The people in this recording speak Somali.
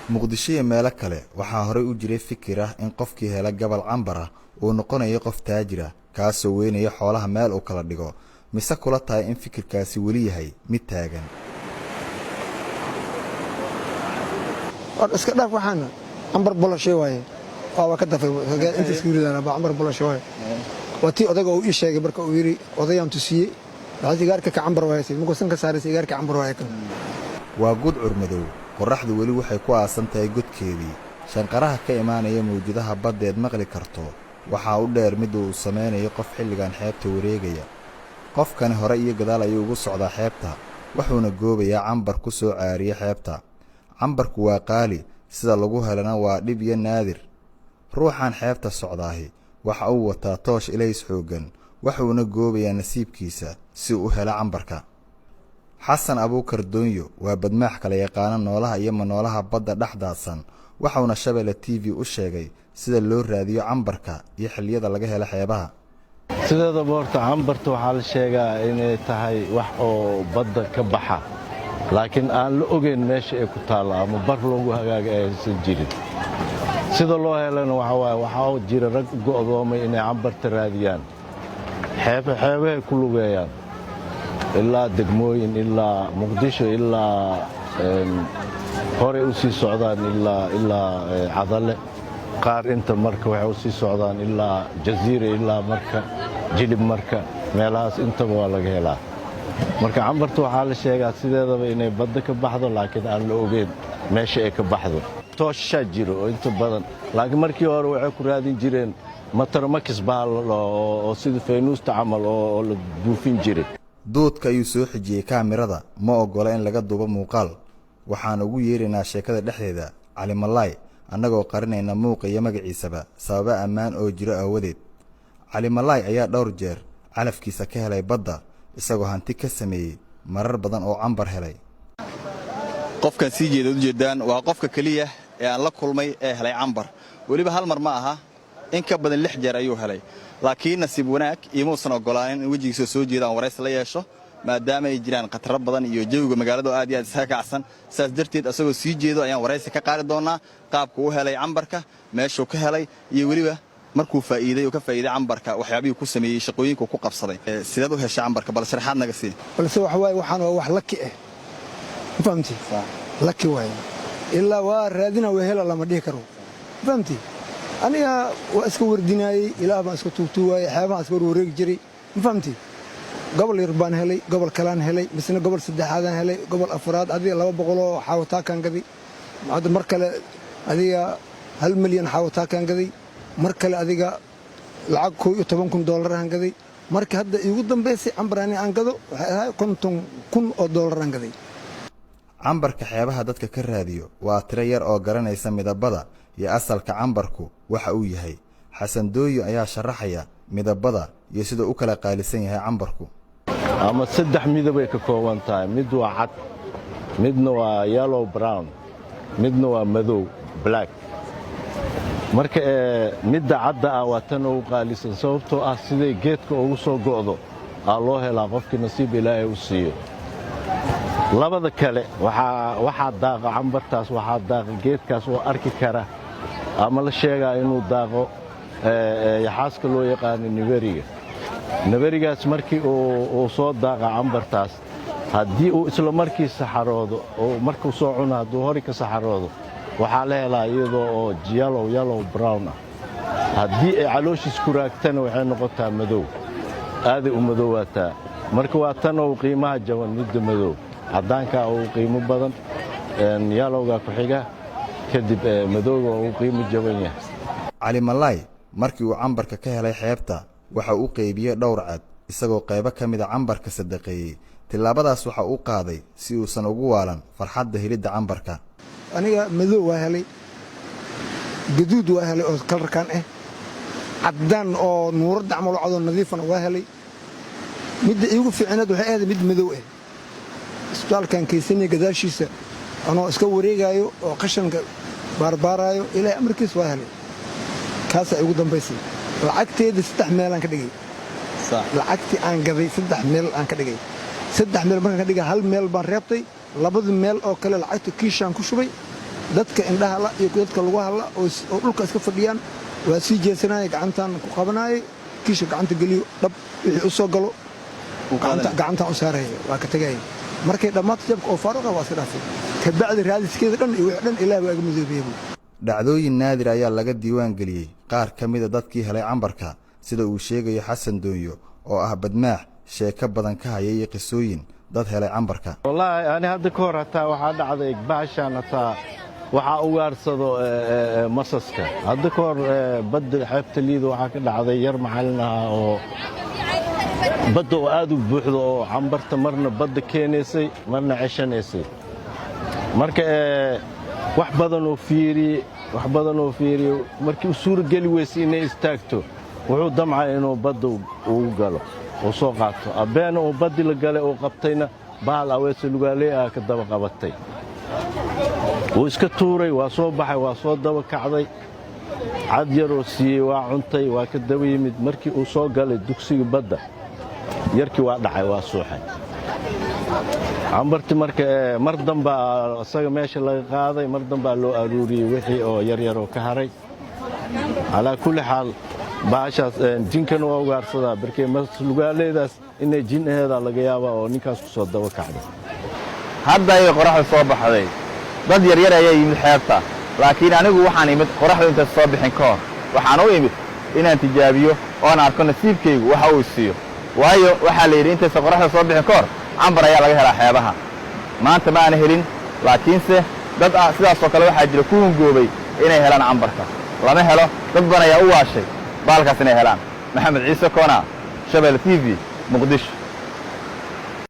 muqdisho iyo meelo kale waxaa horey u jiray fikir ah in qofkii hela gabal cambar ah uu noqonayo qof taajir ah kaasoo weynaya xoolaha meel uu kala dhigo mise kula tahay in fikirkaasi weli yahay mid taagan iska dhaaf waxaana cambar bolashay waaye waa ka dafay inta iskuuridana ba cambar bolashay waaye watii odaga uu ii sheegay marka uu yiri odayaan tusiyay waxa sigaarka ka cambar waaye markuu san ka saaray sigaarka cambar waaye kan waa gudcur madow qorraxdu weli waxay ku aasan tahay godkeedii shanqaraha ka imaanaya mawjadaha baddeed maqli karto waxaa u dheer mid uu samaynayo qof xilligan xeebta wareegaya qofkani hore iyo gadaal ayuu ugu socdaa xeebta wuxuuna goobayaa cambar ku soo caariya xeebta cambarku waa qaali sida lagu helana waa dhib iyo naadir ruuxan xeebta socdaahi waxa uu wataa toosh ilays xooggan wuxuuna goobayaa nasiibkiisa si uu u helo cambarka xasan abuukar doonyo waa badmaax kala yaqaana noolaha iyo manoolaha badda dhexdaadsan waxauna Shabeelle TV u sheegay sida loo raadiyo cambarka iyo xilliyada laga helo xeebaha sideeda boorta cambarta waxaa la sheegaa inay tahay wax oo badda ka baxa laakiin aan la ogeyn meesha ay ku taalo ama bar loogu hagaaga aysan jirin sida loo helana waxaa jira rag go'doomay inay cambarta raadiyaan xeebahay ku lugeeyaan ilaa degmooyin ilaa muqdisho ilaa hore u sii socdaan ilaa cadale qaar inta marka waxay u sii socdaan ilaa jaziira ilaa marka jilib marka meelahaas intaba waa laga helaa marka cambarta waxaa la sheegaa sideedaba inay badda ka baxdo laakiin aan la ogeyn meesha ay ka baxdo tooshaa jiro oo inta badan laakiin markii hore waxay ku raadin jireen matarmakis baal oo sida faynuusta camal oo la buufin jiray doodka ayuu soo xijiyay kaamirada ma ogola in laga duubo muuqaal waxaan ugu yeeraynaa sheekada dhexdeeda cali malaay annagoo qarinayna muuqa iyo magaciisaba sababa ammaan oo jiro aawadeed cali malaay ayaa dhowr jeer calafkiisa ka helay badda isagoo hanti ka sameeyey marar badan oo cambar helay qofkan sii jeeda u jeedaan waa qofka kaliya ee aan la kulmay ee helay cambar weliba hal mar ma aha in ka badan 6 jeer ayuu helay laakiin nasiib wanaag iimuusan ogolaanin in wajigiisa soo jeedaan wareys la yeesho maadaama ay jiraan khataro badan iyo jawiga magaalada aad iyo aad isaga kacsan saas darteed asagoo sii jeedo ayaan wareysi ka qaadi doonaa qaabka uu helay cambarka meeshuu ka helay iyo weliba markuu faa'iiday oo ka faa'iiday cambarka waxyaabihii ku sameeyay shaqooyinka ku qabsaday sidaad u heshay cambarka bal sharaxaad naga sii balse waxaan waa wax laki ah fahamti laki waay ilaa waa raadina way hela lama dhihi karo fahamti aniga waa iska wardinaayay ilaa baan iska tuugtuugay xeebaha iska wareegi jiray fahamti gobol yar baan helay gobol kalaan helay misna gobol saddexaadaan helay gobol afraad adiga 200 oo xawtaa kan gaday hadda mar kale adiga 1 milyan xawtaa kan gaday mar kale adiga lacag $10,000 aan gaday marka hadda igu dambeysay cambarani aan gado waxay ahay $50,000 aan gaday cambarka xeebaha dadka ka raadiyo waa tiro yar oo garanaysa midabada iyo asalka cambarku waxa uu yahay xasan dooyo ayaa sharaxaya midabada iyo sida uu kala qaalisan yahay cambarku ama 3 midab ay ka kooban tahay mid waa cad midna waa yellow brown midna waa madow black marka midda cadda ah waa tan ugu qaalisan sababtoo ah siday geedka ugu soo go'do loo helaa qofkii nasiib ilaahay u siiyo labada kale waxaa daaqa cambartaas waxaa daaqa geedkaas oo arki kara ama la sheegaa inuu daaqo yaxaaska loo yaqaano niberigaas markii uu soo daaqa cambartaas haddii uu isla markii saxaroodo oo markuu soo cuno hadduu hori ka saxaroodo waxaa la helaa iyadoo oo yellow brown ah haddii ay calooshiis ku raagtana waxay noqotaa madow aaday u madowaataa marka waa tan oo qiimaha jaban midda madow caddaanka uu qiimo badan yellowga ku xiga kadib madowga uu qiimo jaban yahay cali malaay markii uu cambarka ka helay xeebta waxa uu qaybiyay dhowr cad isagoo qaybo ka mid ah cambarka sadaqeeyay tilaabadaas waxa uu qaaday si uusan ugu waalan farxadda helidda cambarka aniga madow waa helay gaduud waa helay oo kalarkan ah caddaan oo nuuradda camal cad oo nadiifan waa helay midda iigu fiicnayd waxay ahayd mid madow ah isbitaalkan kaysanay gadaashiisa anoo iska wareegayo oo qashanka baarbaarayo ilaahay amarkiis waa helay kaasaa igu dambaysay lacagteeda 3 meel aan ka dhigay lacagtii aan gaday 3 meel aan ka dhigay 3 meel markaan ka dhigay 1 meel baan reebtay 2 meel oo kale lacagta kiishaan ku shubay dadka indhaha la iyo dadka lagu hadla oo dhulka iska fadhiyaan waa sii jeesanaya gacantan ku qabanaya kiisha gacanta geliyo dhab wixii u soo galo gacantan u saaraya waa ka tagaya markay dhammaato jabka oo faaruqa waa iska dhaafay kabacdi raadiskeeda dhan iyo wixii dhan ilaah waa iga madoobeeyay dhacdooyin naadir ayaa laga diiwaan geliyey qaar ka mida dadkii helay cambarka sida uu sheegayo xasan doonyo oo ah badmaax sheeko badan ka haya iyo qisooyin dad helay cambarka wallaahi ani hadda ka hor hataa waxaa dhacday baashaan hataa waxaa ugaarsado masaska hadda ka hor badda xeebta liida waxaa ka dhacday yar macallin ahaa oo badda oo aad u buuxdo oo cambarta marna badda keenaysay marna ceshanaysay marka wax badan oo fiiriye markii u suurageli weysay inay istaagto wuxuu damcay inuu badda ugu galo oo soo qaato abbeena uu baddi la galay oo qabtayna bahal aweese lugaaley ah ka daba qabatay wuu iska tuuray waa soo baxay waa soo daba kacday cad yaroo siiyey waa cuntay waa ka daba yimid markii uu soo galay dugsiga badda yarkii waa dhacay waa suuxay cambarti marka mar dambaa isaga meesha laga qaaday mar dambaa loo aruuriyey wixii oo yaryaroo ka haray calaa kulli xaal baashaas jinkana waa ugaarsadaa barkee lugaaleydaas inay jin aheedaa laga yaabaa oo ninkaas ku soo daba kacday hadda ayay qoraxdu soo baxday dad yaryar ayaa yimid xeebta laakiin anigu waxaan imid qoraxdu intaas soo bixin ka hor waxaan u imid inaan tijaabiyo oon arko nasiibkaygu waxa uu siiyo waayo waxaa la yidhi intaysa qoraxda soo bixin ka hor cambar ayaa laga helaa xeebaha maanta ma aana helin laakiinse dad sidaasoo kale waxaa jira ku hungoobay inay helaan cambarka lama helo dad badan ayaa u waashay baalkaas inay helaan maxamed ciise koona Shabeelle TV muqdisho